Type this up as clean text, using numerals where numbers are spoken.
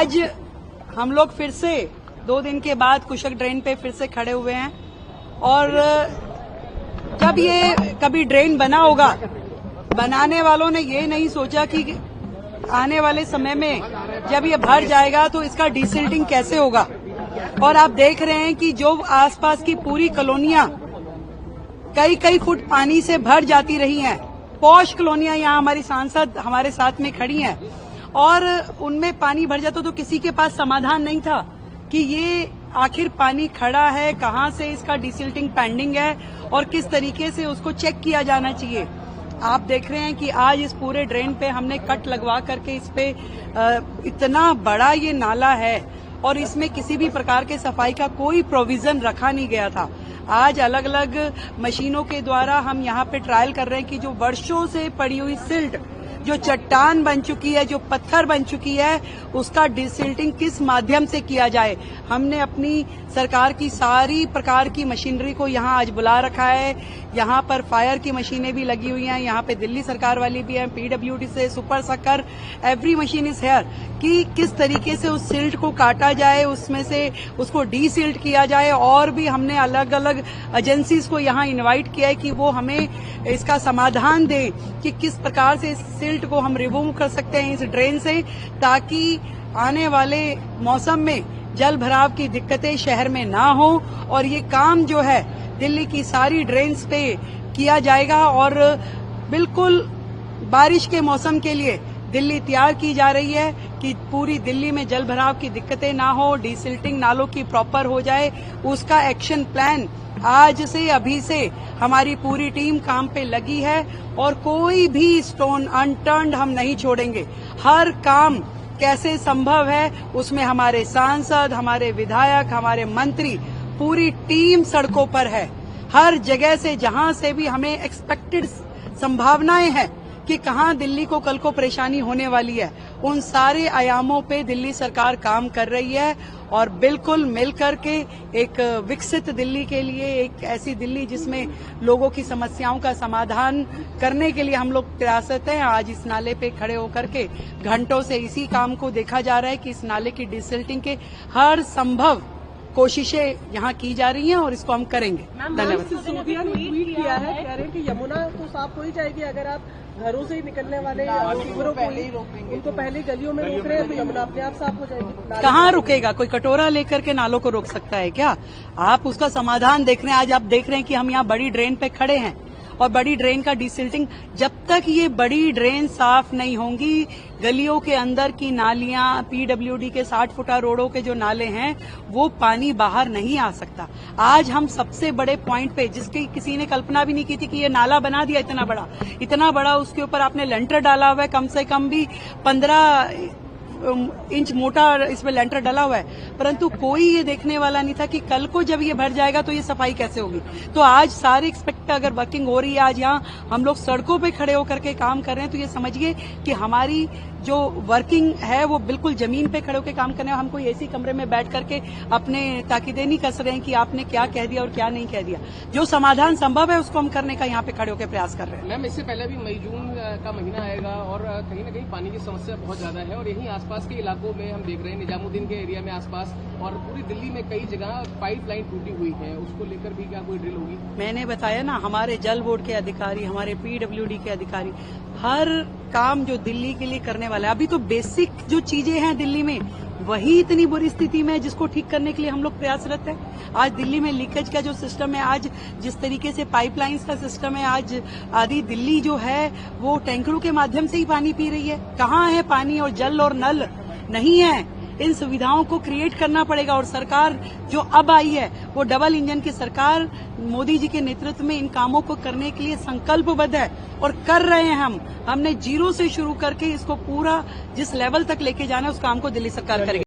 आज हम लोग फिर से 2 दिन के बाद कुशक ड्रेन पे फिर से खड़े हुए हैं और जब ये कभी ड्रेन बना होगा, बनाने वालों ने ये नहीं सोचा कि आने वाले समय में जब ये भर जाएगा तो इसका डिसिल्टिंग कैसे होगा। और आप देख रहे हैं कि जो आसपास की पूरी कॉलोनियां कई फुट पानी से भर जाती रही हैं। पॉश कॉलोनियां यहाँ हमारी सांसद हमारे साथ में खड़ी हैं और उनमें पानी भर जाता तो किसी के पास समाधान नहीं था कि ये आखिर पानी खड़ा है, कहां से इसका डिसिल्टिंग पेंडिंग है और किस तरीके से उसको चेक किया जाना चाहिए। आप देख रहे हैं कि आज इस पूरे ड्रेन पे हमने कट लगवा करके इस पे इतना बड़ा ये नाला है और इसमें किसी भी प्रकार के सफाई का कोई प्रोविजन रखा नहीं गया था। आज अलग अलग मशीनों के द्वारा हम यहाँ पे ट्रायल कर रहे हैं कि जो वर्षों से पड़ी हुई सिल्ट, जो चट्टान बन चुकी है, जो पत्थर बन चुकी है, उसका डिसिल्टिंग किस माध्यम से किया जाए। हमने अपनी सरकार की सारी प्रकार की मशीनरी को यहाँ आज बुला रखा है। यहाँ पर फायर की मशीनें भी लगी हुई हैं, यहाँ पे दिल्ली सरकार वाली भी है, पीडब्ल्यूडी से सुपर सक्कर, एवरी मशीन इज हेयर कि किस तरीके से उस सिल्ट को काटा जाए, उसमें से उसको डीसिल्ट किया जाए। और भी हमने अलग अलग एजेंसीज को यहाँ इन्वाइट किया है कि वो हमें इसका समाधान दें कि किस प्रकार से इस सिल्ट को हम रिमूव कर सकते हैं इस ड्रेन से, ताकि आने वाले मौसम में जल भराव की दिक्कतें शहर में ना हो। और ये काम जो है दिल्ली की सारी ड्रेन्स पे किया जाएगा और बिल्कुल बारिश के मौसम के लिए दिल्ली तैयार की जा रही है कि पूरी दिल्ली में जल भराव की दिक्कतें ना हो, डिसिल्टिंग नालों की प्रॉपर हो जाए। उसका एक्शन प्लान आज से अभी से हमारी पूरी टीम काम पे लगी है और कोई भी स्टोन अनटर्न्ड हम नहीं छोड़ेंगे। हर काम कैसे संभव है उसमें हमारे सांसद, हमारे विधायक, हमारे मंत्री, पूरी टीम सड़कों पर है। हर जगह से जहां से भी हमें एक्सपेक्टेड संभावनाएं हैं कि कहां दिल्ली को कल को परेशानी होने वाली है, उन सारे आयामों पे दिल्ली सरकार काम कर रही है और बिल्कुल मिलकर के एक विकसित दिल्ली के लिए, एक ऐसी दिल्ली जिसमें लोगों की समस्याओं का समाधान करने के लिए हम लोग प्रयासरत हैं। आज इस नाले पे खड़े होकर के घंटों से इसी काम को देखा जा रहा है कि इस नाले की डिसिल्टिंग के हर संभव कोशिशें यहाँ की जा रही हैं और इसको हम करेंगे। धन्यवाद। सिसोदिया ने ट्वीट किया है, कह रहे हैं कि यमुना तो साफ हो ही जाएगी अगर आप घरों से ही निकलने वाले टीवरों को उनको पहले गलियों में रोक रहे हैं तो यमुना अपने आप साफ हो जाएगी। कहाँ रुकेगा? कोई कटोरा लेकर के नालों को रोक सकता है क्या? आप उसका समाधान देख रहे हैं। आज आप देख रहे हैं कि हम यहाँ बड़ी ड्रेन पे खड़े हैं और बड़ी ड्रेन का डिसिल्टिंग, जब तक ये बड़ी ड्रेन साफ नहीं होंगी, गलियों के अंदर की नालियां, पीडब्ल्यूडी के 60 फुटा रोडों के जो नाले हैं, वो पानी बाहर नहीं आ सकता। आज हम सबसे बड़े पॉइंट पे, जिसकी किसी ने कल्पना भी नहीं की थी कि ये नाला बना दिया इतना बड़ा, उसके ऊपर आपने लेंटर डाला हुआ है, कम से कम भी 15 इंच मोटा इसमें लेंटर डला हुआ है, परंतु कोई ये देखने वाला नहीं था कि कल को जब ये भर जाएगा तो ये सफाई कैसे होगी। तो आज सारे एक्सपेक्ट अगर वर्किंग हो रही है, आज यहाँ हम लोग सड़कों पे खड़े होकर के काम कर रहे हैं, तो ये समझिए कि हमारी जो वर्किंग है वो बिल्कुल जमीन पे खड़े होकर काम करने। हम कोई ऐसी कमरे में बैठ करके अपने ताकीदें नहीं कस रहे हैं कि आपने क्या कह दिया और क्या नहीं कह दिया। जो समाधान संभव है उसको हम करने का यहाँ पे खड़े होकर प्रयास कर रहे हैं। मैम, इससे पहले भी मई जून का महीना आएगा और कहीं ना कहीं पानी की समस्या बहुत ज्यादा है और यहीं आसपास के इलाकों में हम देख रहे हैं, निजामुद्दीन के एरिया में आसपास और पूरी दिल्ली में कई जगह पाइपलाइन टूटी हुई है, उसको लेकर भी क्या कोई ड्रिल होगी? मैंने बताया ना, हमारे जल बोर्ड के अधिकारी, हमारे पीडब्ल्यूडी के अधिकारी हर काम जो दिल्ली के लिए करने वाला है। अभी तो बेसिक जो चीजें हैं दिल्ली में वही इतनी बुरी स्थिति में है जिसको ठीक करने के लिए हम लोग प्रयासरत हैं। आज दिल्ली में लीकेज का जो सिस्टम है, आज जिस तरीके से पाइपलाइंस का सिस्टम है, आज आधी दिल्ली जो है वो टैंकरों के माध्यम से ही पानी पी रही है। कहाँ है पानी और जल और नल? नहीं है। इन सुविधाओं को क्रिएट करना पड़ेगा और सरकार जो अब आई है वो डबल इंजन की सरकार मोदी जी के नेतृत्व में इन कामों को करने के लिए संकल्पबद्ध है और कर रहे हैं। हमने जीरो से शुरू करके इसको पूरा जिस लेवल तक लेके जाना है उस काम को दिल्ली सरकार करेगी।